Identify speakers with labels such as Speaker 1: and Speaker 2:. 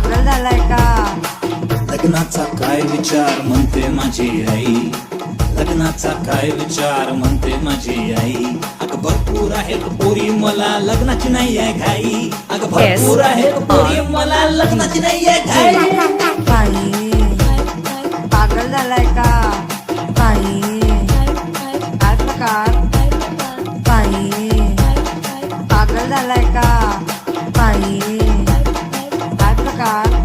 Speaker 1: पागल झालाय का?
Speaker 2: लग्नाचा काय विचार म्हणते माझी आई, लग्नाचा काय विचार म्हणते माझी आई. अगं भरपूर आहेत पोरी मला लग्नाची नाही आहे घाई, अगं भरपूर आहेत पोरी मला लग्नाची नाही आहे घाई.
Speaker 1: बाई पागल झालाय का? बाई काय प्रकार? बाई पागल झालाय का? बाई काय प्रकार?